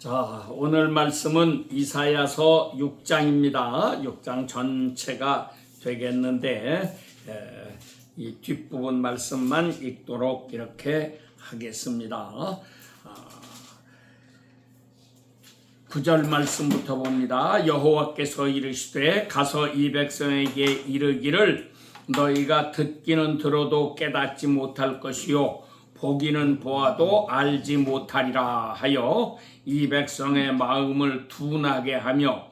자, 오늘 말씀은 이사야서 6장입니다. 6장 전체가 되겠는데 이 뒷부분 말씀만 읽도록 이렇게 하겠습니다. 9절 말씀부터 봅니다. 여호와께서 이르시되 가서 이 백성에게 이르기를 너희가 듣기는 들어도 깨닫지 못할 것이요 보기는 보아도 알지 못하리라 하여 이 백성의 마음을 둔하게 하며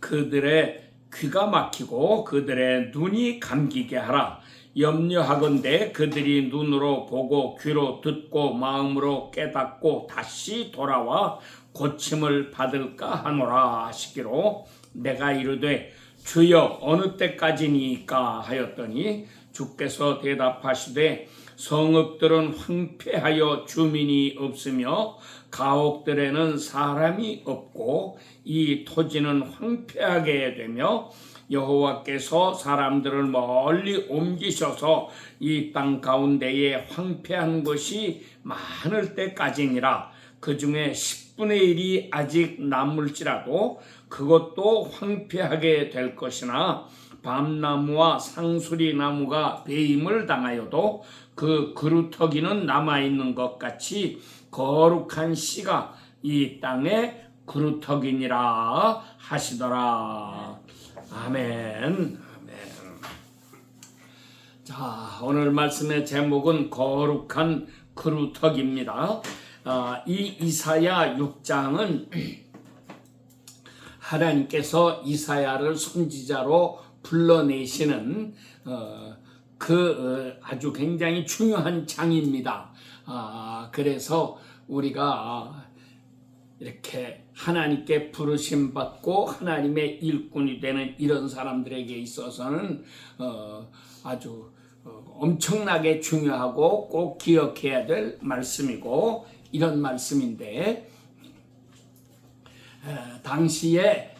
그들의 귀가 막히고 그들의 눈이 감기게 하라. 염려하건대 그들이 눈으로 보고 귀로 듣고 마음으로 깨닫고 다시 돌아와 고침을 받을까 하노라 하시기로 내가 이르되 주여 어느 때까지니까 하였더니 주께서 대답하시되 성읍들은 황폐하여 주민이 없으며 가옥들에는 사람이 없고 이 토지는 황폐하게 되며 여호와께서 사람들을 멀리 옮기셔서 이 땅 가운데에 황폐한 것이 많을 때까지니라. 그 중에 10분의 1이 아직 남을지라도 그것도 황폐하게 될 것이나 밤나무와 상수리 나무가 배임을 당하여도 그 그루터기는 남아있는 것 같이 거룩한 씨가 이 땅에 그루터기니라 하시더라. 아멘. 자, 오늘 말씀의 제목은 거룩한 그루터기입니다. 이 이사야 6장은 하나님께서 이사야를 선지자로 불러내시는 아주 굉장히 중요한 장입니다. 그래서 우리가 이렇게 하나님께 부르심 받고 하나님의 일꾼이 되는 이런 사람들에게 있어서는 아주 엄청나게 중요하고 꼭 기억해야 될 말씀이고 이런 말씀인데 당시에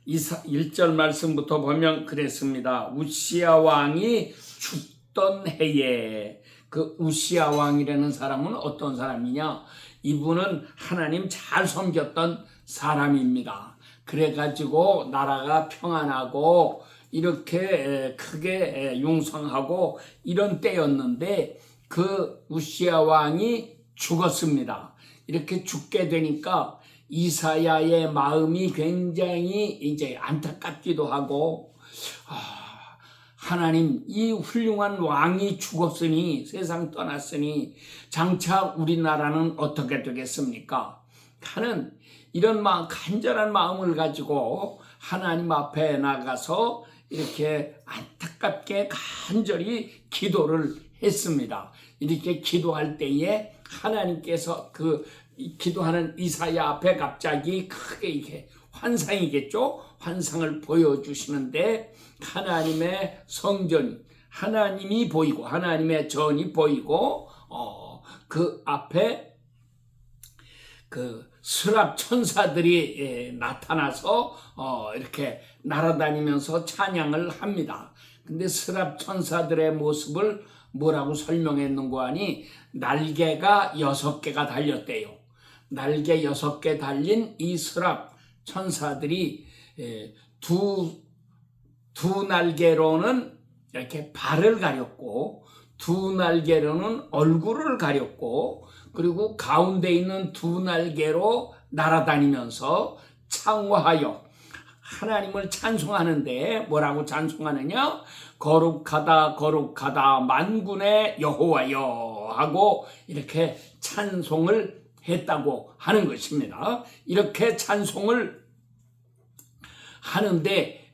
1절 말씀부터 보면 그랬습니다. 우시야 왕이 죽던 해에 그 우시야 왕이라는 사람은 어떤 사람이냐? 이분은 하나님 잘 섬겼던 사람입니다. 그래가지고 나라가 평안하고 이렇게 크게 융성하고 이런 때였는데 그 우시야 왕이 죽었습니다. 이렇게 죽게 되니까 이사야의 마음이 굉장히 이제 안타깝기도 하고 하나님 이 훌륭한 왕이 죽었으니 세상 떠났으니 장차 우리나라는 어떻게 되겠습니까? 하는 이런 간절한 마음을 가지고 하나님 앞에 나가서 이렇게 안타깝게 간절히 기도를 했습니다. 이렇게 기도할 때에 하나님께서 그 기도하는 이사야 앞에 갑자기 크게 이렇게 환상이겠죠? 환상을 보여주시는데 하나님의 성전, 하나님이 보이고 하나님의 전이 보이고 그 앞에 그 스랍 천사들이 나타나서 이렇게 날아다니면서 찬양을 합니다. 근데 스랍 천사들의 모습을 뭐라고 설명했는고 하니 날개가 6개가 달렸대요. 날개 6개 달린 이 스랍 천사들이 두 날개로는 이렇게 발을 가렸고 두 날개로는 얼굴을 가렸고 그리고 가운데 있는 두 날개로 날아다니면서 창화하여 하나님을 찬송하는데 뭐라고 찬송하느냐? 거룩하다 거룩하다 만군의 여호와여 하고 이렇게 찬송을 했다고 하는 것입니다. 이렇게 찬송을 하는데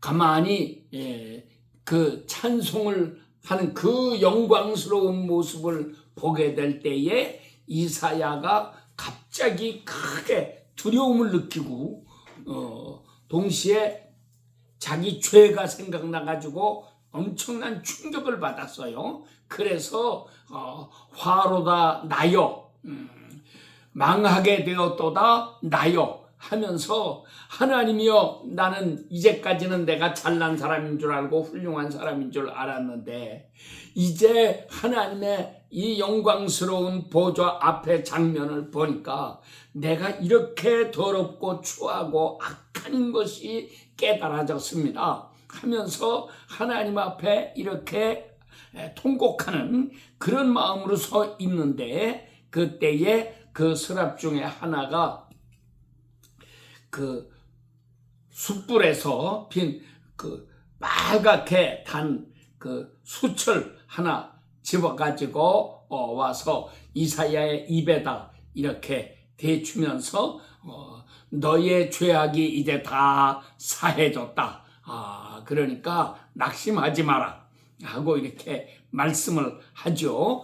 가만히 그 찬송을 하는 그 영광스러운 모습을 보게 될 때에 이사야가 갑자기 크게 두려움을 느끼고 동시에 자기 죄가 생각나가지고 엄청난 충격을 받았어요. 그래서 화로다 나여 망하게 되었도다 나여 하면서 하나님이여 나는 이제까지는 내가 잘난 사람인 줄 알고 훌륭한 사람인 줄 알았는데 이제 하나님의 이 영광스러운 보좌 앞에 장면을 보니까 내가 이렇게 더럽고 추하고 악한 것이 깨달아졌습니다 하면서 하나님 앞에 이렇게 통곡하는 그런 마음으로 서 있는데 그때에 그 서랍 중에 하나가 그 숯불에서 빈 그 빨갛게 단 그 수철 하나 집어가지고 와서 이사야의 입에다 이렇게 대주면서 너의 죄악이 이제 다 사해졌다. 그러니까 낙심하지 마라 하고 이렇게 말씀을 하죠.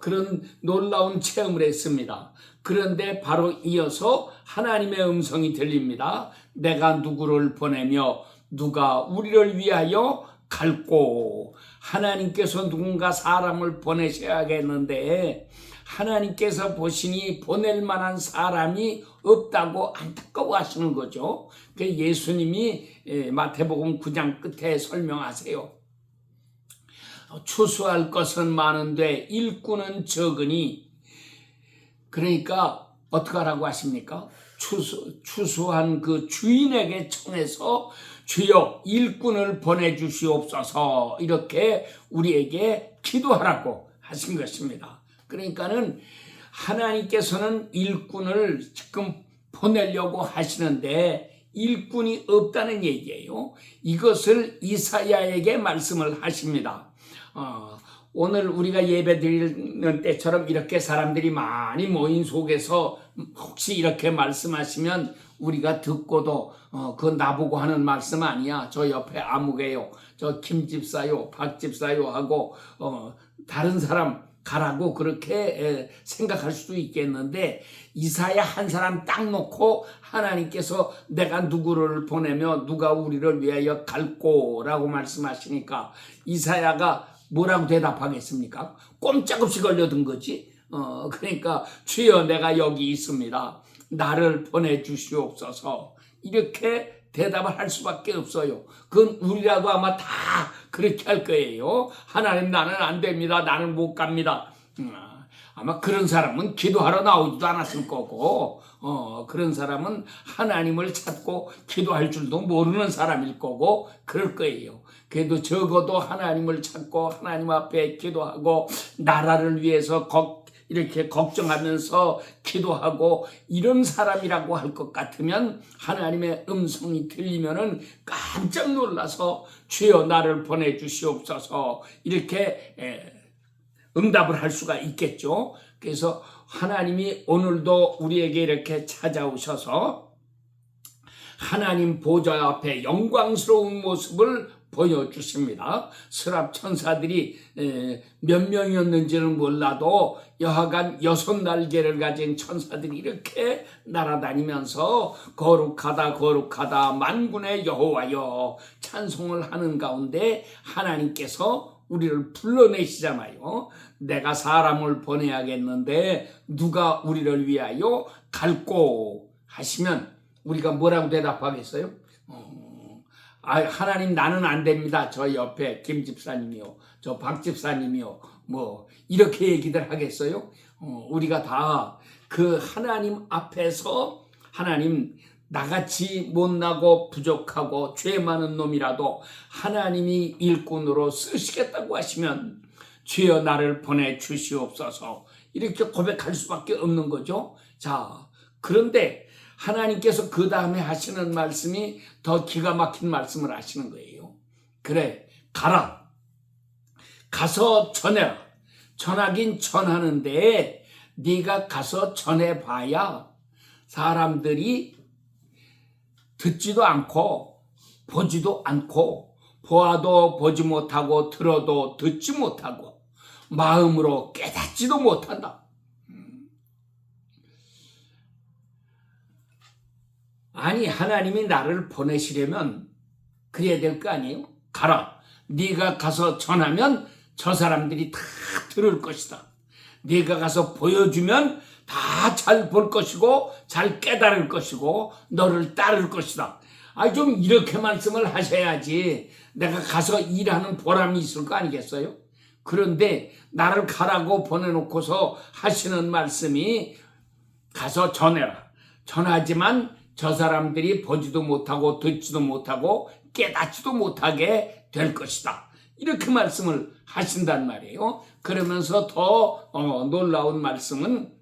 그런 놀라운 체험을 했습니다. 그런데 바로 이어서 하나님의 음성이 들립니다. 내가 누구를 보내며 누가 우리를 위하여 갈꼬. 하나님께서 누군가 사람을 보내셔야겠는데 하나님께서 보시니 보낼 만한 사람이 없다고 안타까워하시는 거죠. 예수님이 마태복음 9장 끝에 설명하세요. 추수할 것은 많은데 일꾼은 적으니 그러니까 어떡하라고 하십니까? 추수한 그 주인에게 청해서 주여 일꾼을 보내주시옵소서 이렇게 우리에게 기도하라고 하신 것입니다. 그러니까는 하나님께서는 일꾼을 지금 보내려고 하시는데 일꾼이 없다는 얘기예요. 이것을 이사야에게 말씀을 하십니다. 오늘 우리가 예배 드리는 때처럼 이렇게 사람들이 많이 모인 속에서 혹시 이렇게 말씀하시면 우리가 듣고도 그거 나보고 하는 말씀 아니야. 저 옆에 아무개요. 저 김집사요. 박집사요 하고 다른 사람 가라고 그렇게 생각할 수도 있겠는데 이사야 한 사람 딱 놓고 하나님께서 내가 누구를 보내며 누가 우리를 위하여 갈꼬라고 말씀하시니까 이사야가 뭐라고 대답하겠습니까? 꼼짝없이 걸려든 거지. 그러니까 주여 내가 여기 있습니다. 나를 보내주시옵소서 이렇게 대답을 할 수밖에 없어요. 그건 우리라도 아마 다 그렇게 할 거예요. 하나님 나는 안 됩니다. 나는 못 갑니다. 아마 그런 사람은 기도하러 나오지도 않았을 거고 그런 사람은 하나님을 찾고 기도할 줄도 모르는 사람일 거고 그럴 거예요. 그래도 적어도 하나님을 찾고 하나님 앞에 기도하고 나라를 위해서 이렇게 걱정하면서 기도하고 이런 사람이라고 할 것 같으면 하나님의 음성이 들리면은 깜짝 놀라서 주여 나를 보내주시옵소서 이렇게 응답을 할 수가 있겠죠. 그래서 하나님이 오늘도 우리에게 이렇게 찾아오셔서 하나님 보좌 앞에 영광스러운 모습을 보여주십니다. 서랍 천사들이 몇 명이었는지는 몰라도 여하간 6날개를 가진 천사들이 이렇게 날아다니면서 거룩하다 거룩하다 만군의 여호와여 찬송을 하는 가운데 하나님께서 우리를 불러내시잖아요. 내가 사람을 보내야겠는데 누가 우리를 위하여 갈꼬 하시면 우리가 뭐라고 대답하겠어요? 하나님 나는 안 됩니다. 저 옆에 김 집사님이요. 저 박 집사님이요. 뭐 이렇게 얘기들 하겠어요? 우리가 다 그 하나님 앞에서 하나님 나같이 못나고 부족하고 죄 많은 놈이라도 하나님이 일꾼으로 쓰시겠다고 하시면 주여 나를 보내주시옵소서 이렇게 고백할 수밖에 없는 거죠. 자, 그런데 하나님께서 그 다음에 하시는 말씀이 더 기가 막힌 말씀을 하시는 거예요. 그래, 가라. 가서 전해라. 전하긴 전하는데 네가 가서 전해봐야 사람들이 듣지도 않고 보지도 않고 보아도 보지 못하고 들어도 듣지 못하고 마음으로 깨닫지도 못한다. 아니 하나님이 나를 보내시려면 그래야 될 거 아니에요? 가라. 네가 가서 전하면 저 사람들이 다 들을 것이다. 네가 가서 보여주면 다 잘 볼 것이고 잘 깨달을 것이고 너를 따를 것이다. 좀 이렇게 말씀을 하셔야지 내가 가서 일하는 보람이 있을 거 아니겠어요? 그런데 나를 가라고 보내놓고서 하시는 말씀이 가서 전해라. 전하지만 저 사람들이 보지도 못하고 듣지도 못하고 깨닫지도 못하게 될 것이다. 이렇게 말씀을 하신단 말이에요. 그러면서 더 놀라운 말씀은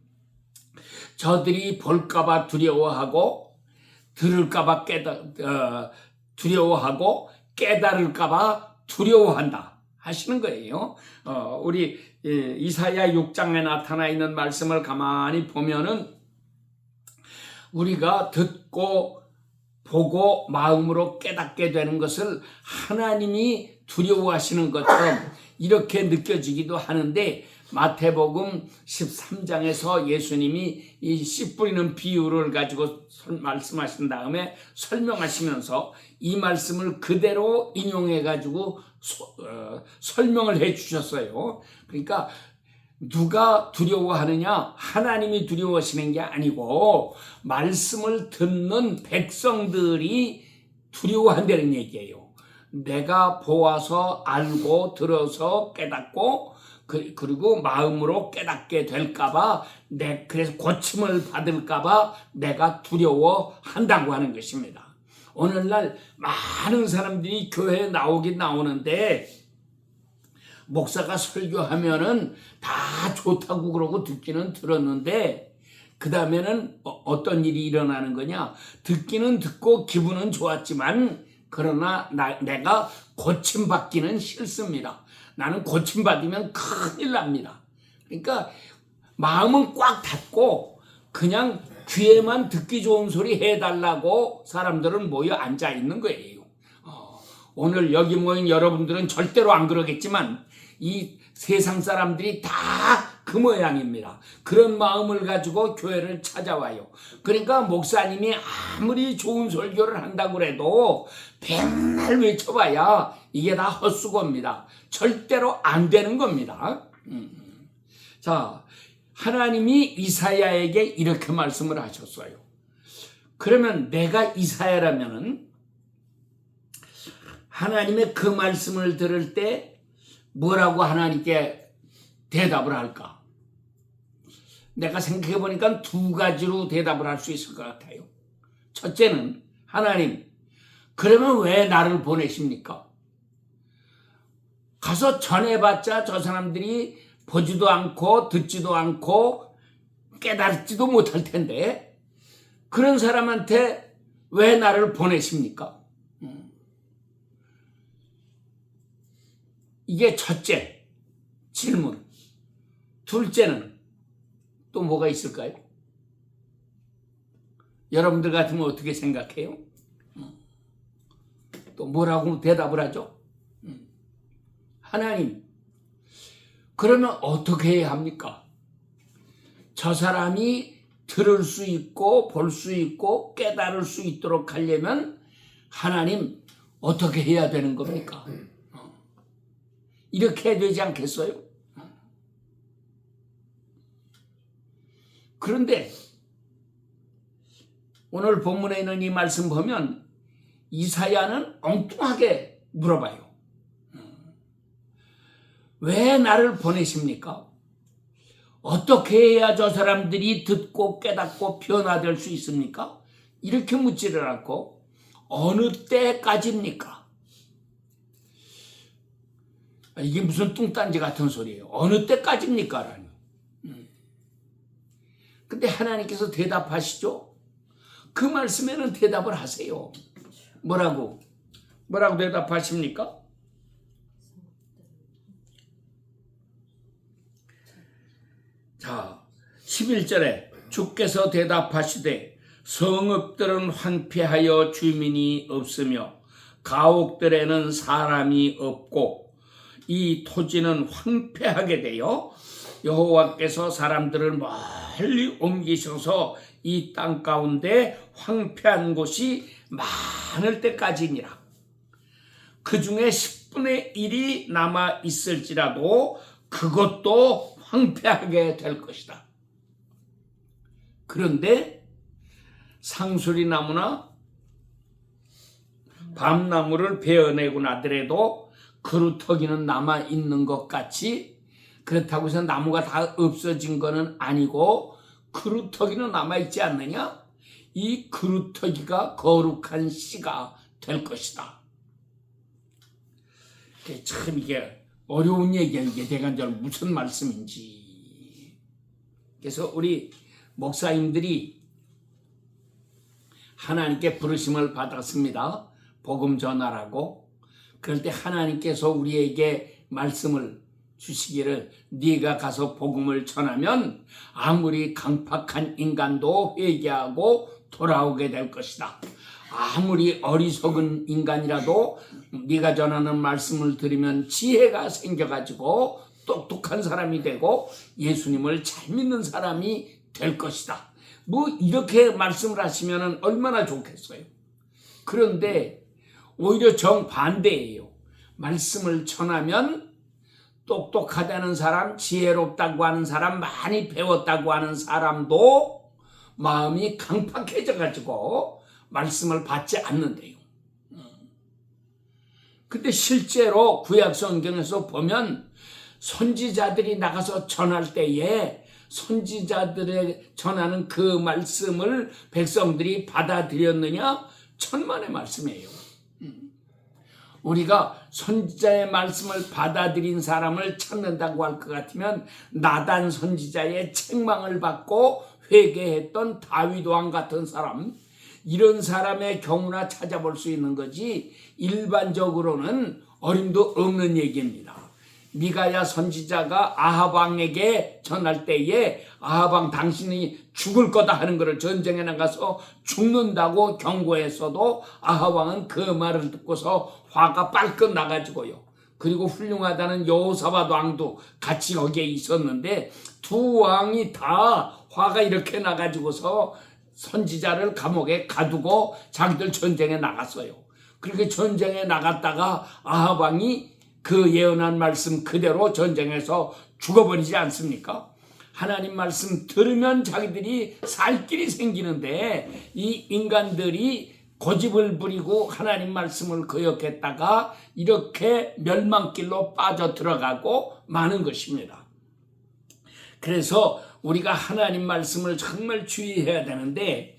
저들이 볼까봐 두려워하고 들을까봐 두려워하고 깨달을까봐 두려워한다 하시는 거예요. 우리 이사야 6장에 나타나 있는 말씀을 가만히 보면은 우리가 듣고 보고 마음으로 깨닫게 되는 것을 하나님이 두려워하시는 것처럼 이렇게 느껴지기도 하는데 마태복음 13장에서 예수님이 이 씨 뿌리는 비유를 가지고 말씀하신 다음에 설명하시면서 이 말씀을 그대로 인용해 가지고 설명을 해 주셨어요. 그러니까 누가 두려워하느냐? 하나님이 두려워하시는 게 아니고 말씀을 듣는 백성들이 두려워한다는 얘기예요. 내가 보아서 알고 들어서 깨닫고 그리고 마음으로 깨닫게 될까봐 그래서 고침을 받을까봐 내가 두려워한다고 하는 것입니다. 오늘날 많은 사람들이 교회에 나오긴 나오는데 목사가 설교하면은 다 좋다고 그러고 듣기는 들었는데 그 다음에는 어떤 일이 일어나는 거냐? 듣기는 듣고 기분은 좋았지만 그러나 내가 고침받기는 싫습니다. 나는 고침받으면 큰일 납니다. 그러니까 마음은 꽉 닫고 그냥 귀에만 듣기 좋은 소리 해달라고 사람들은 모여 앉아 있는 거예요. 오늘 여기 모인 여러분들은 절대로 안 그러겠지만 이 세상 사람들이 다 그 모양입니다. 그런 마음을 가지고 교회를 찾아와요. 그러니까 목사님이 아무리 좋은 설교를 한다고 해도 백날 외쳐봐야 이게 다 헛수고입니다. 절대로 안 되는 겁니다. 자, 하나님이 이사야에게 이렇게 말씀을 하셨어요. 그러면 내가 이사야라면은 하나님의 그 말씀을 들을 때 뭐라고 하나님께 대답을 할까? 내가 생각해 보니까 두 가지로 대답을 할 수 있을 것 같아요. 첫째는 하나님, 그러면 왜 나를 보내십니까? 가서 전해봤자 저 사람들이 보지도 않고 듣지도 않고 깨닫지도 못할 텐데 그런 사람한테 왜 나를 보내십니까? 이게 첫째 질문. 둘째는 또 뭐가 있을까요? 여러분들 같으면 어떻게 생각해요? 또 뭐라고 대답을 하죠? 하나님, 그러면 어떻게 해야 합니까? 저 사람이 들을 수 있고 볼 수 있고 깨달을 수 있도록 하려면 하나님 어떻게 해야 되는 겁니까? 이렇게 해야 되지 않겠어요? 그런데 오늘 본문에 있는 이 말씀 보면 이사야는 엉뚱하게 물어봐요. 왜 나를 보내십니까? 어떻게 해야 저 사람들이 듣고 깨닫고 변화될 수 있습니까? 이렇게 묻지를 않고 어느 때까지입니까? 이게 무슨 뚱딴지 같은 소리예요. 어느 때까지입니까? 라니. 근데 하나님께서 대답하시죠? 그 말씀에는 대답을 하세요. 뭐라고 대답하십니까? 자, 11절에 주께서 대답하시되 성읍들은 황폐하여 주민이 없으며 가옥들에는 사람이 없고 이 토지는 황폐하게 되어 여호와께서 사람들을 멀리 옮기셔서 이 땅 가운데 황폐한 곳이 많을 때까지니라. 그 중에 10분의 1이 남아 있을지라도 그것도 황폐하게 될 것이다. 그런데 상수리나무나 밤나무를 베어내고 나더라도 그루터기는 남아있는 것 같이, 그렇다고 해서 나무가 다 없어진 것은 아니고 그루터기는 남아있지 않느냐? 이 그루터기가 거룩한 씨가 될 것이다. 참 이게 어려운 얘기야. 이게 대간절 무슨 말씀인지. 그래서 우리 목사님들이 하나님께 부르심을 받았습니다. 복음 전하라고. 그럴 때 하나님께서 우리에게 말씀을 주시기를, 네가 가서 복음을 전하면 아무리 강팍한 인간도 회개하고 돌아오게 될 것이다. 아무리 어리석은 인간이라도 네가 전하는 말씀을 들으면 지혜가 생겨가지고 똑똑한 사람이 되고 예수님을 잘 믿는 사람이 될 것이다. 뭐 이렇게 말씀을 하시면 얼마나 좋겠어요. 그런데 오히려 정반대예요. 말씀을 전하면 똑똑하다는 사람, 지혜롭다고 하는 사람, 많이 배웠다고 하는 사람도 마음이 강팍해져가지고 말씀을 받지 않는데요. 근데 실제로 구약 성경에서 보면 선지자들이 나가서 전할 때에 선지자들의 전하는 그 말씀을 백성들이 받아들였느냐? 천만의 말씀이에요. 우리가 선지자의 말씀을 받아들인 사람을 찾는다고 할 것 같으면 나단 선지자의 책망을 받고 회개했던 다윗 왕 같은 사람, 이런 사람의 경우나 찾아볼 수 있는 거지 일반적으로는 어림도 없는 얘기입니다. 미가야 선지자가 아합 왕에게 전할 때에 아합 왕 당신이 죽을 거다 하는 것을, 전쟁에 나가서 죽는다고 경고했어도 아합 왕은 그 말을 듣고서 화가 빨끔 나가지고요. 그리고 훌륭하다는 여호사밧 왕도 같이 거기에 있었는데 두 왕이 다 화가 이렇게 나가지고서 선지자를 감옥에 가두고 자기들 전쟁에 나갔어요. 그렇게 전쟁에 나갔다가 아합 왕이 그 예언한 말씀 그대로 전쟁에서 죽어버리지 않습니까? 하나님 말씀 들으면 자기들이 살 길이 생기는데 이 인간들이 고집을 부리고 하나님 말씀을 거역했다가 이렇게 멸망길로 빠져 들어가고 마는 것입니다. 그래서 우리가 하나님 말씀을 정말 주의해야 되는데,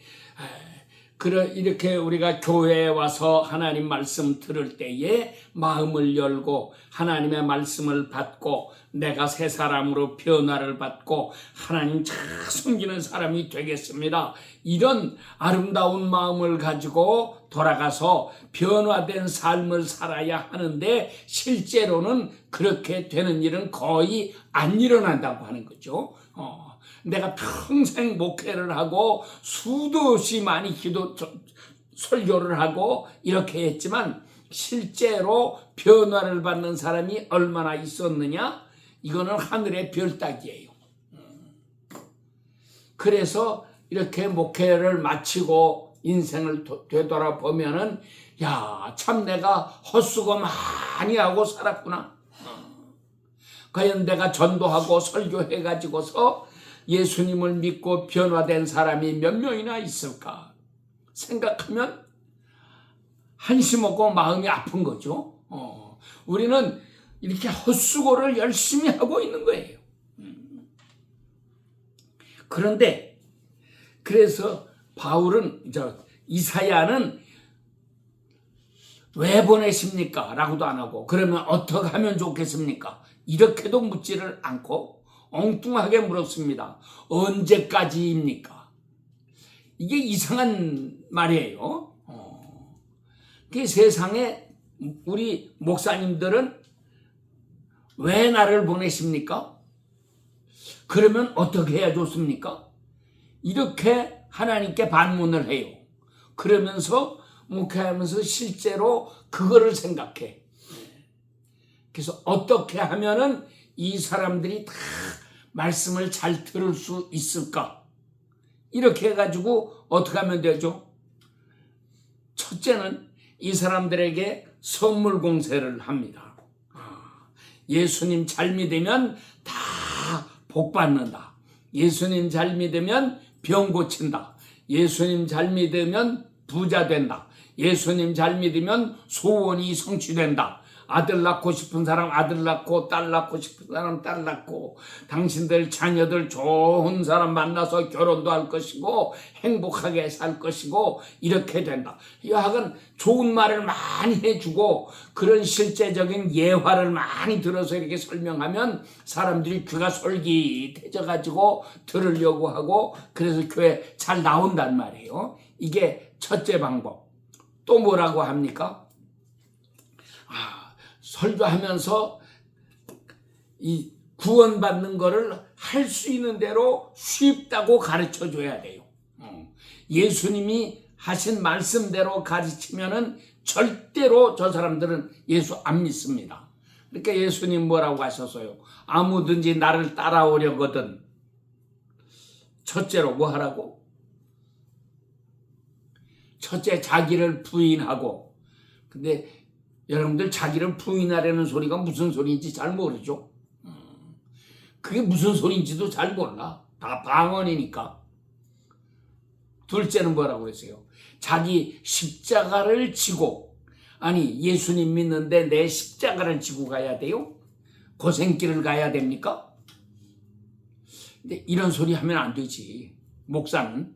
이렇게 우리가 교회에 와서 하나님 말씀 들을 때에 마음을 열고 하나님의 말씀을 받고 내가 새 사람으로 변화를 받고 하나님 잘 섬기는 사람이 되겠습니다. 이런 아름다운 마음을 가지고 돌아가서 변화된 삶을 살아야 하는데 실제로는 그렇게 되는 일은 거의 안 일어난다고 하는 거죠. 내가 평생 목회를 하고 수도 없이 많이 설교를 하고 이렇게 했지만 실제로 변화를 받는 사람이 얼마나 있었느냐? 이거는 하늘의 별 따기예요. 그래서 이렇게 목회를 마치고 인생을 되돌아보면은 야, 참 내가 헛수고 많이 하고 살았구나. 과연 내가 전도하고 설교해가지고서 예수님을 믿고 변화된 사람이 몇 명이나 있을까 생각하면 한심하고 마음이 아픈 거죠. 우리는 이렇게 헛수고를 열심히 하고 있는 거예요. 그런데 그래서 바울은 이사야는 왜 보내십니까? 라고도 안 하고 그러면 어떻게 하면 좋겠습니까? 이렇게도 묻지를 않고 엉뚱하게 물었습니다. 언제까지입니까? 이게 이상한 말이에요. 그 세상에 우리 목사님들은 왜 나를 보내십니까? 그러면 어떻게 해야 좋습니까? 이렇게 하나님께 반문을 해요. 그러면서 목회하면서 실제로 그거를 생각해. 그래서 어떻게 하면은 이 사람들이 다 말씀을 잘 들을 수 있을까? 이렇게 해가지고 어떻게 하면 되죠? 첫째는 이 사람들에게 선물 공세를 합니다. 예수님 잘 믿으면 다 복 받는다. 예수님 잘 믿으면 병 고친다. 예수님 잘 믿으면 부자 된다. 예수님 잘 믿으면 소원이 성취된다. 아들 낳고 싶은 사람 아들 낳고, 딸 낳고 싶은 사람 딸 낳고, 당신들 자녀들 좋은 사람 만나서 결혼도 할 것이고 행복하게 살 것이고 이렇게 된다. 여하간 좋은 말을 많이 해주고 그런 실제적인 예화를 많이 들어서 이렇게 설명하면 사람들이 귀가 솔깃해져가지고 들으려고 하고, 그래서 교회 잘 나온단 말이에요. 이게 첫째 방법. 또 뭐라고 합니까? 설교하면서 이 구원받는 거를 할 수 있는 대로 쉽다고 가르쳐 줘야 돼요. 예수님이 하신 말씀대로 가르치면은 절대로 저 사람들은 예수 안 믿습니다. 그러니까 예수님 뭐라고 하셨어요? 아무든지 나를 따라오려거든 첫째로 뭐 하라고? 첫째 자기를 부인하고. 근데 여러분들 자기를 부인하려는 소리가 무슨 소리인지 잘 모르죠. 그게 무슨 소리인지도 잘 몰라. 다 방언이니까. 둘째는 뭐라고 그랬어요? 자기 십자가를 지고. 아니 예수님 믿는데 내 십자가를 지고 가야 돼요? 고생길을 가야 됩니까? 근데 이런 소리 하면 안 되지. 목사는.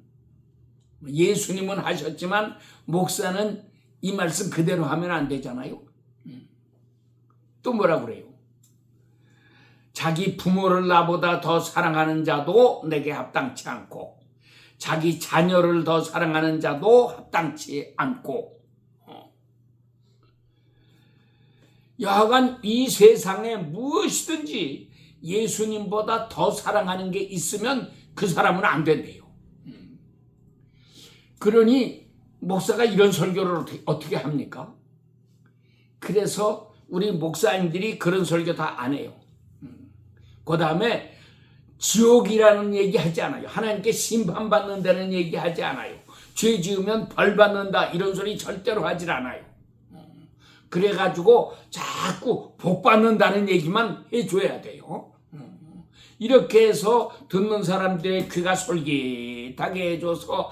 예수님은 하셨지만 목사는 이 말씀 그대로 하면 안 되잖아요. 또 뭐라 그래요? 자기 부모를 나보다 더 사랑하는 자도 내게 합당치 않고, 자기 자녀를 더 사랑하는 자도 합당치 않고. 여하간 이 세상에 무엇이든지 예수님보다 더 사랑하는 게 있으면 그 사람은 안 된대요. 그러니 목사가 이런 설교를 어떻게 합니까? 그래서 우리 목사님들이 그런 설교 다 안 해요. 그 다음에 지옥이라는 얘기 하지 않아요. 하나님께 심판받는다는 얘기 하지 않아요. 죄 지으면 벌 받는다 이런 소리 절대로 하질 않아요. 그래가지고 자꾸 복 받는다는 얘기만 해줘야 돼요. 이렇게 해서 듣는 사람들의 귀가 솔깃하게 해줘서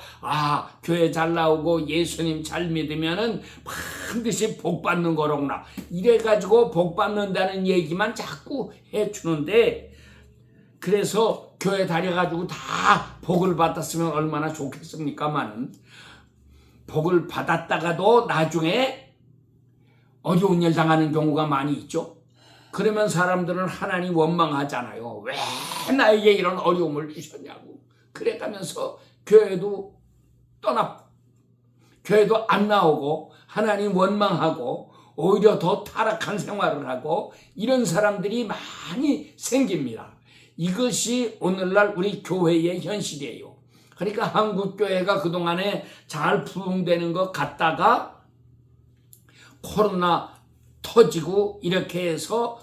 교회 잘 나오고 예수님 잘 믿으면은 반드시 복 받는 거로구나. 이래가지고 복 받는다는 얘기만 자꾸 해주는데, 그래서 교회 다녀가지고 다 복을 받았으면 얼마나 좋겠습니까만은, 복을 받았다가도 나중에 어려운 일 당하는 경우가 많이 있죠. 그러면 사람들은 하나님 원망하잖아요. 왜 나에게 이런 어려움을 주셨냐고. 그래가면서 교회도 교회도 안 나오고 하나님 원망하고 오히려 더 타락한 생활을 하고 이런 사람들이 많이 생깁니다. 이것이 오늘날 우리 교회의 현실이에요. 그러니까 한국교회가 그동안에 잘 부흥되는 것 같다가 코로나 터지고 이렇게 해서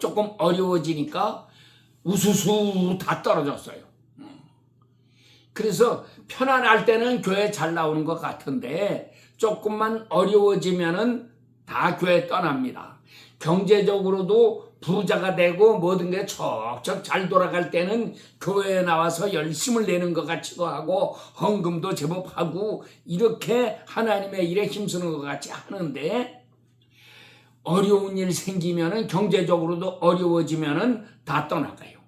조금 어려워지니까 우수수 다 떨어졌어요. 그래서 편안할 때는 교회 잘 나오는 것 같은데 조금만 어려워지면은 다 교회 떠납니다. 경제적으로도 부자가 되고 모든 게 척척 잘 돌아갈 때는 교회에 나와서 열심을 내는 것 같기도 하고 헌금도 제법 하고 이렇게 하나님의 일에 힘쓰는 것 같이 하는데, 어려운 일 생기면은 경제적으로도 어려워지면은 다 떠나가요.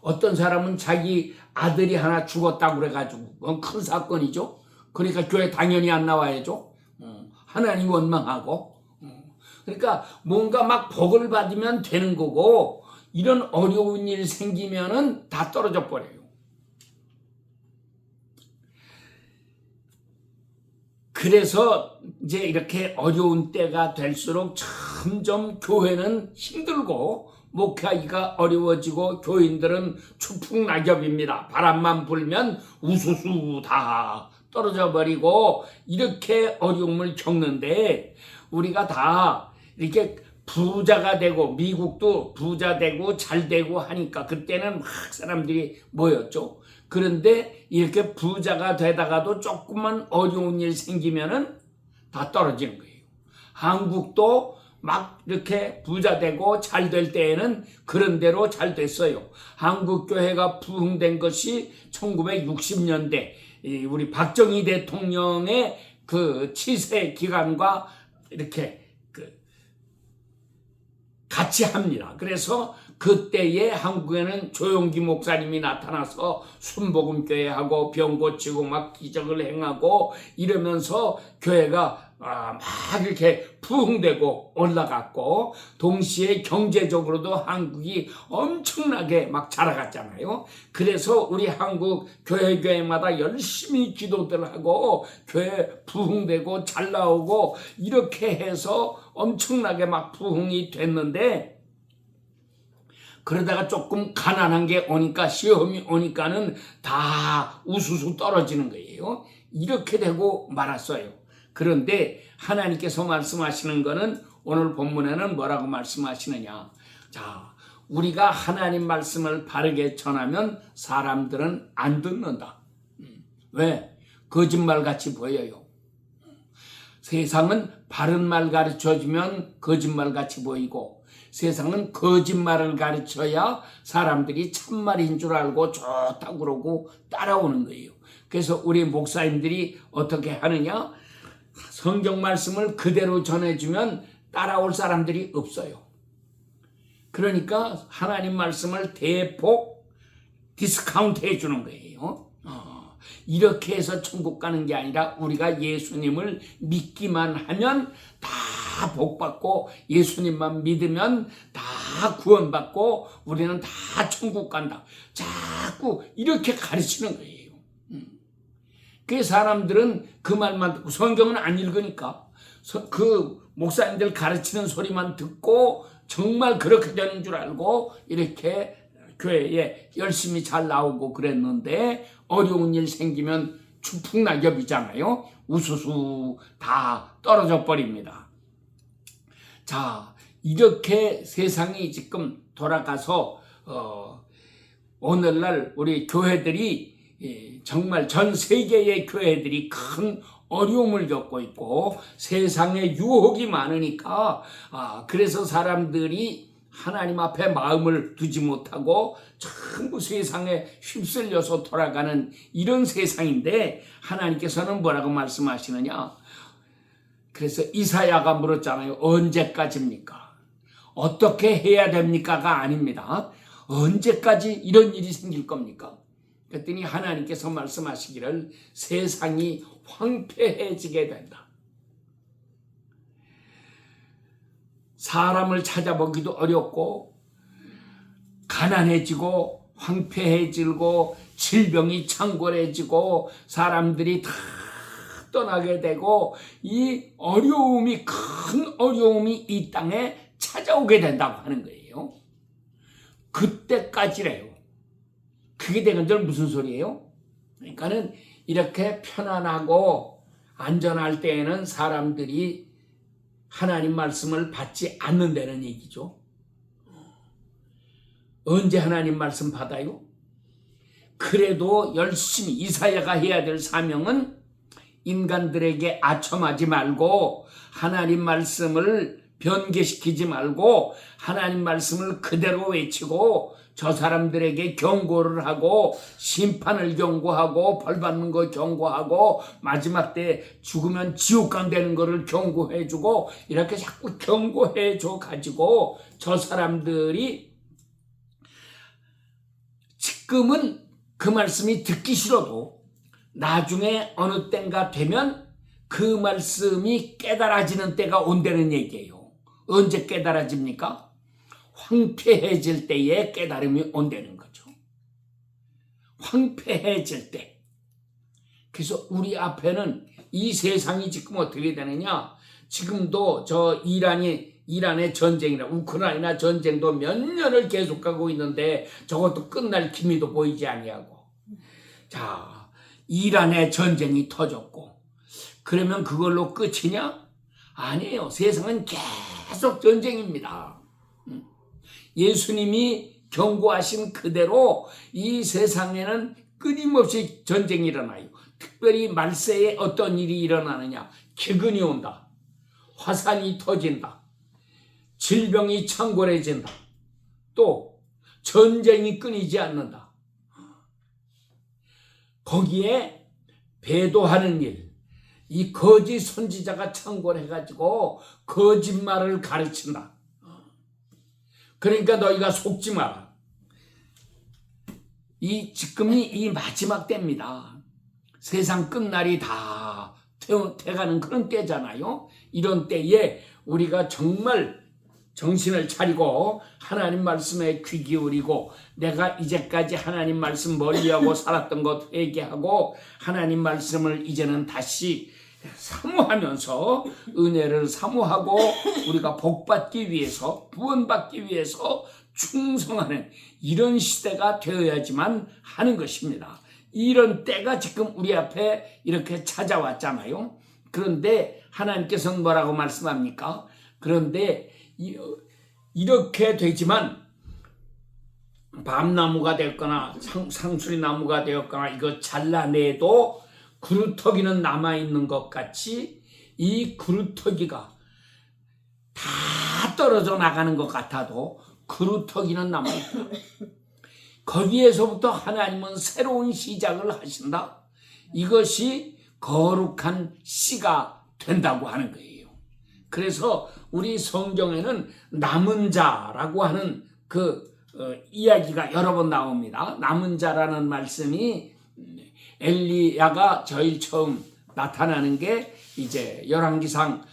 어떤 사람은 자기 아들이 하나 죽었다고 그래가지고 그건 큰 사건이죠. 그러니까 교회 당연히 안 나와야죠. 하나님 원망하고. 그러니까 뭔가 막 복을 받으면 되는 거고 이런 어려운 일 생기면은 다 떨어져 버려요. 그래서 이제 이렇게 어려운 때가 될수록 점점 교회는 힘들고 목회하기가 어려워지고 교인들은 추풍낙엽입니다. 바람만 불면 우수수 다 떨어져 버리고 이렇게 어려움을 겪는데, 우리가 다 이렇게 부자가 되고 미국도 부자 되고 잘 되고 하니까 그때는 막 사람들이 모였죠. 그런데 이렇게 부자가 되다가도 조금만 어려운 일 생기면은 다 떨어지는 거예요. 한국도 막 이렇게 부자 되고 잘 될 때에는 그런 대로 잘 됐어요. 한국 교회가 부흥된 것이 1960년대 우리 박정희 대통령의 그 치세 기간과 이렇게 같이 합니다. 그래서 그때에 한국에는 조용기 목사님이 나타나서 순복음교회하고 병 고치고 막 기적을 행하고 이러면서 교회가 막 이렇게 부흥되고 올라갔고, 동시에 경제적으로도 한국이 엄청나게 막 자라갔잖아요. 그래서 우리 한국 교회마다 열심히 기도들 하고 교회 부흥되고 잘 나오고 이렇게 해서 엄청나게 막 부흥이 됐는데, 그러다가 조금 가난한 게 오니까, 시험이 오니까는 다 우수수 떨어지는 거예요. 이렇게 되고 말았어요. 그런데 하나님께서 말씀하시는 거는 오늘 본문에는 뭐라고 말씀하시느냐. 자, 우리가 하나님 말씀을 바르게 전하면 사람들은 안 듣는다. 왜? 거짓말같이 보여요. 세상은 바른 말 가르쳐주면 거짓말같이 보이고, 세상은 거짓말을 가르쳐야 사람들이 참말인 줄 알고 좋다고 그러고 따라오는 거예요. 그래서 우리 목사님들이 어떻게 하느냐? 성경 말씀을 그대로 전해주면 따라올 사람들이 없어요. 그러니까 하나님 말씀을 대폭 디스카운트 해주는 거예요. 이렇게 해서 천국 가는 게 아니라 우리가 예수님을 믿기만 하면 다 복받고, 예수님만 믿으면 다 구원받고 우리는 다 천국 간다. 자꾸 이렇게 가르치는 거예요. 그 사람들은 그 말만 듣고 성경은 안 읽으니까 그 목사님들 가르치는 소리만 듣고 정말 그렇게 되는 줄 알고 이렇게 교회에 열심히 잘 나오고 그랬는데, 어려운 일 생기면 추풍낙엽이잖아요. 우수수 다 떨어져 버립니다. 자, 이렇게 세상이 지금 돌아가서 오늘날 우리 교회들이 정말 전 세계의 교회들이 큰 어려움을 겪고 있고 세상에 유혹이 많으니까, 그래서 사람들이 하나님 앞에 마음을 두지 못하고 전부 세상에 휩쓸려서 돌아가는 이런 세상인데, 하나님께서는 뭐라고 말씀하시느냐. 그래서 이사야가 물었잖아요. 언제까지입니까? 어떻게 해야 됩니까가 아닙니다. 언제까지 이런 일이 생길 겁니까? 그랬더니 하나님께서 말씀하시기를 세상이 황폐해지게 된다. 사람을 찾아보기도 어렵고 가난해지고 황폐해지고 질병이 창궐해지고 사람들이 다 떠나게 되고, 이 어려움이, 큰 어려움이 이 땅에 찾아오게 된다고 하는 거예요. 그때까지래요. 그게 되건들 무슨 소리예요? 그러니까는 이렇게 편안하고 안전할 때에는 사람들이 하나님 말씀을 받지 않는다는 얘기죠. 언제 하나님 말씀 받아요? 그래도 열심히 이사야가 해야 될 사명은 인간들에게 아첨하지 말고 하나님 말씀을 변개시키지 말고 하나님 말씀을 그대로 외치고 저 사람들에게 경고를 하고 심판을 경고하고 벌받는 거 경고하고 마지막 때 죽으면 지옥 간다는 거를 경고해주고, 이렇게 자꾸 경고해줘 가지고 저 사람들이 지금은 그 말씀이 듣기 싫어도 나중에 어느 때인가 되면 그 말씀이 깨달아지는 때가 온다는 얘기예요. 언제 깨달아집니까? 황폐해질 때에 깨달음이 온다는 거죠. 황폐해질 때. 그래서 우리 앞에는 이 세상이 지금 어떻게 되느냐. 지금도 저 이란의 전쟁이나 우크라이나 전쟁도 몇 년을 계속하고 있는데 저것도 끝날 기미도 보이지 아니하고. 자, 이란의 전쟁이 터졌고 그러면 그걸로 끝이냐? 아니에요. 세상은 계속 전쟁입니다. 예수님이 경고하신 그대로 이 세상에는 끊임없이 전쟁이 일어나요. 특별히 말세에 어떤 일이 일어나느냐. 기근이 온다. 화산이 터진다. 질병이 창궐해진다. 또 전쟁이 끊이지 않는다. 거기에 배도하는 일, 이 거짓 선지자가 창궐해가지고 거짓말을 가르친다. 그러니까 너희가 속지 마라. 지금이 이 마지막 때입니다. 세상 끝날이 다 돼가는 그런 때잖아요. 이런 때에 우리가 정말 정신을 차리고 하나님 말씀에 귀 기울이고, 내가 이제까지 하나님 말씀 멀리하고 살았던 것 회개하고 하나님 말씀을 이제는 다시 사모하면서 은혜를 사모하고 우리가 복받기 위해서, 구원받기 위해서 충성하는 이런 시대가 되어야지만 하는 것입니다. 이런 때가 지금 우리 앞에 이렇게 찾아왔잖아요. 그런데 하나님께서는 뭐라고 말씀합니까? 그런데 이렇게 되지만 밤나무가 됐거나 상수리나무가 되었거나 이거 잘라내도 그루터기는 남아있는 것 같이 이 그루터기가 다 떨어져 나가는 것 같아도 그루터기는 남아있다. 거기에서부터 하나님은 새로운 시작을 하신다. 이것이 거룩한 씨가 된다고 하는 거예요. 그래서 우리 성경에는 남은 자라고 하는 이야기가 여러 번 나옵니다. 남은 자라는 말씀이 엘리야가 제일 처음 나타나는 게 이제 열왕기상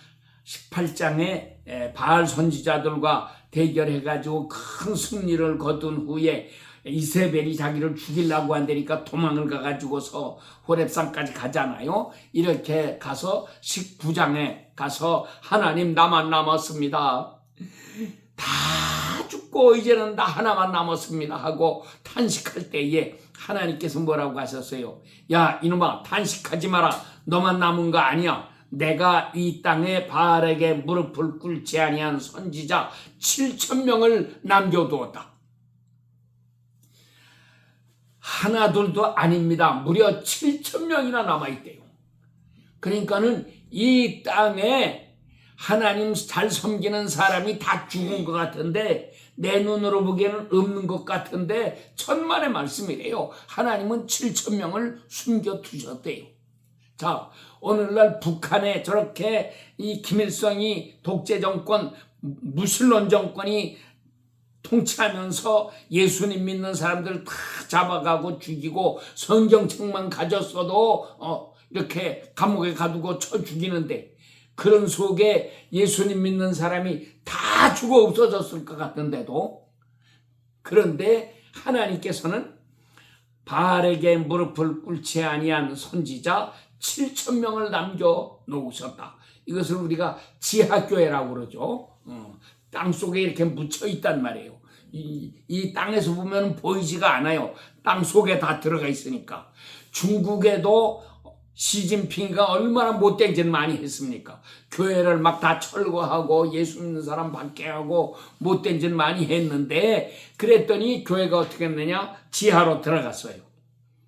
18장에 바알 선지자들과 대결해가지고 큰 승리를 거둔 후에 이세벨이 자기를 죽이려고 한다니까 도망을 가가지고서 호렙산까지 가잖아요. 이렇게 가서 19장에 가서 하나님 나만 남았습니다. 다 죽고 이제는 나 하나만 남았습니다 하고 탄식할 때에 하나님께서 뭐라고 하셨어요? 야 이놈아, 탄식하지 마라. 너만 남은 거 아니야. 내가 이 땅에 바알에게 무릎을 꿇지 아니한 선지자 7,000명을 남겨두었다. 하나둘도 아닙니다. 무려 7,000명이나 남아있대요. 그러니까는 이 땅에 하나님 잘 섬기는 사람이 다 죽은 것 같은데, 내 눈으로 보기에는 없는 것 같은데 천만의 말씀이래요. 하나님은 7,000명을 숨겨두셨대요. 자, 오늘날 북한에 저렇게 이 김일성이 독재 정권, 무신론 정권이 통치하면서 예수님 믿는 사람들 다 잡아가고 죽이고 성경책만 가졌어도 이렇게 감옥에 가두고 쳐 죽이는데, 그런 속에 예수님 믿는 사람이 다 죽어 없어졌을 것 같은데도, 그런데 하나님께서는 바알에게 무릎을 꿇지 아니한 선지자 7,000명을 남겨놓으셨다. 이것을 우리가 지하교회라고 그러죠. 땅속에 이렇게 묻혀 있단 말이에요. 이 땅에서 보면 보이지가 않아요. 땅속에 다 들어가 있으니까. 중국에도 시진핑이가 얼마나 못된 짓 많이 했습니까? 교회를 막 다 철거하고 예수 믿는 사람 밖에 하고 못된 짓 많이 했는데, 그랬더니 교회가 어떻게 했느냐? 지하로 들어갔어요.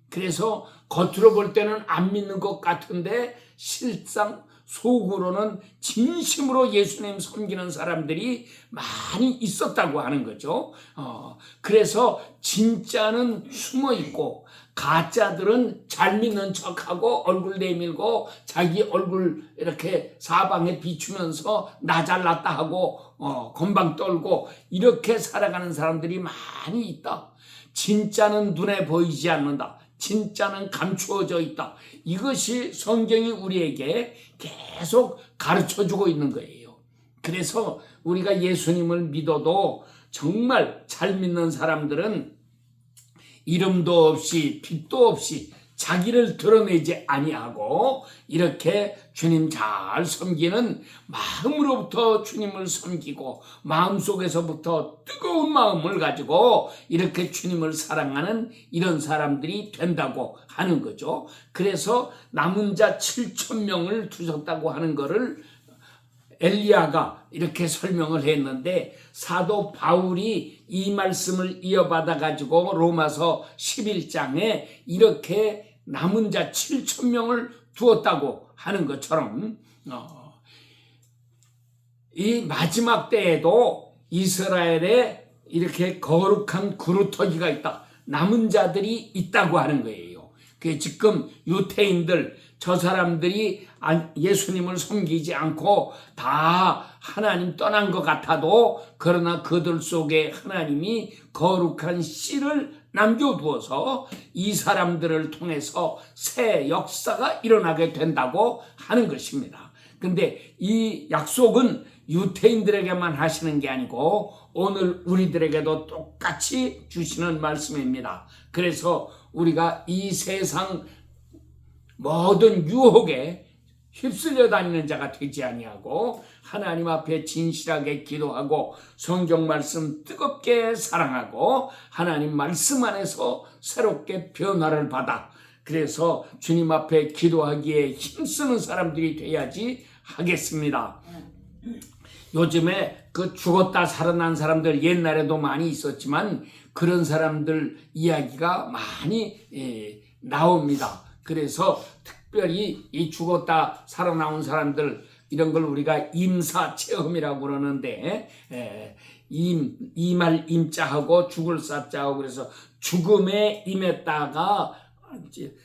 그래서 겉으로 볼 때는 안 믿는 것 같은데 실상 속으로는 진심으로 예수님 섬기는 사람들이 많이 있었다고 하는 거죠. 그래서 진짜는 숨어 있고 가짜들은 잘 믿는 척하고 얼굴 내밀고 자기 얼굴 이렇게 사방에 비추면서 나 잘났다 하고 건방 떨고 이렇게 살아가는 사람들이 많이 있다. 진짜는 눈에 보이지 않는다. 진짜는 감추어져 있다. 이것이 성경이 우리에게 계속 가르쳐주고 있는 거예요. 그래서 우리가 예수님을 믿어도 정말 잘 믿는 사람들은 이름도 없이 빛도 없이 자기를 드러내지 아니하고 이렇게 주님 잘 섬기는 마음으로부터 주님을 섬기고 마음속에서부터 뜨거운 마음을 가지고 이렇게 주님을 사랑하는 이런 사람들이 된다고 하는 거죠. 그래서 남은 자 7,000명을 두셨다고 하는 거를 엘리야가 이렇게 설명을 했는데, 사도 바울이 이 말씀을 이어받아 가지고 로마서 11장에 이렇게 남은 자 7,000명을 두었다고 하는 것처럼 이 마지막 때에도 이스라엘에 이렇게 거룩한 그루터기가 있다. 남은 자들이 있다고 하는 거예요. 그 지금 유태인들 저 사람들이 예수님을 섬기지 않고 다 하나님 떠난 것 같아도 그러나 그들 속에 하나님이 거룩한 씨를 남겨두어서 이 사람들을 통해서 새 역사가 일어나게 된다고 하는 것입니다. 근데 이 약속은 유태인들에게만 하시는 게 아니고 오늘 우리들에게도 똑같이 주시는 말씀입니다. 그래서 우리가 이 세상 모든 유혹에 휩쓸려 다니는 자가 되지 아니하고 하나님 앞에 진실하게 기도하고 성경 말씀 뜨겁게 사랑하고 하나님 말씀 안에서 새롭게 변화를 받아 그래서 주님 앞에 기도하기에 힘쓰는 사람들이 돼야지 하겠습니다. 요즘에 그 죽었다 살아난 사람들 옛날에도 많이 있었지만 그런 사람들 이야기가 많이 나옵니다. 그래서 특별히 이 죽었다 살아나온 사람들 이런 걸 우리가 임사체험이라고 그러는데 임할 임자하고 죽을 사자하고 그래서 죽음에 임했다가 이제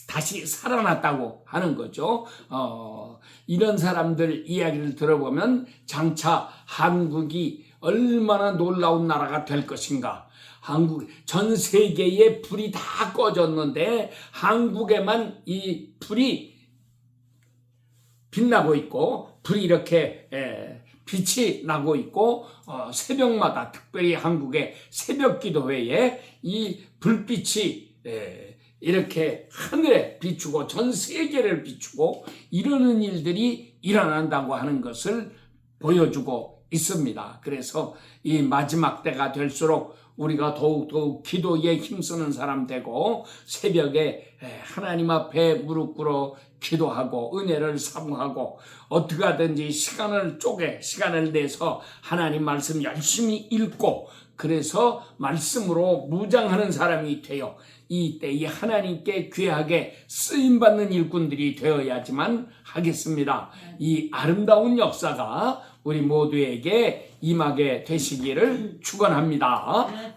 다시 살아났다고 하는 거죠. 이런 사람들 이야기를 들어보면 장차 한국이 얼마나 놀라운 나라가 될 것인가. 한국 전 세계에 불이 다 꺼졌는데 한국에만 이 불이 빛나고 있고 불이 이렇게 빛이 나고 있고 새벽마다 특별히 한국의 새벽 기도회에 이 불빛이 이렇게 하늘에 비추고 전 세계를 비추고 이러는 일들이 일어난다고 하는 것을 보여주고 있습니다. 그래서 이 마지막 때가 될수록 우리가 더욱 기도에 힘쓰는 사람 되고 새벽에 하나님 앞에 무릎 꿇어 기도하고 은혜를 사모하고 어떻게 하든지 시간을 내서 하나님 말씀 열심히 읽고 그래서 말씀으로 무장하는 사람이 되어 이때에 하나님께 귀하게 쓰임받는 일꾼들이 되어야지만 하겠습니다. 이 아름다운 역사가 우리 모두에게 임하게 되시기를 축원합니다. 아멘.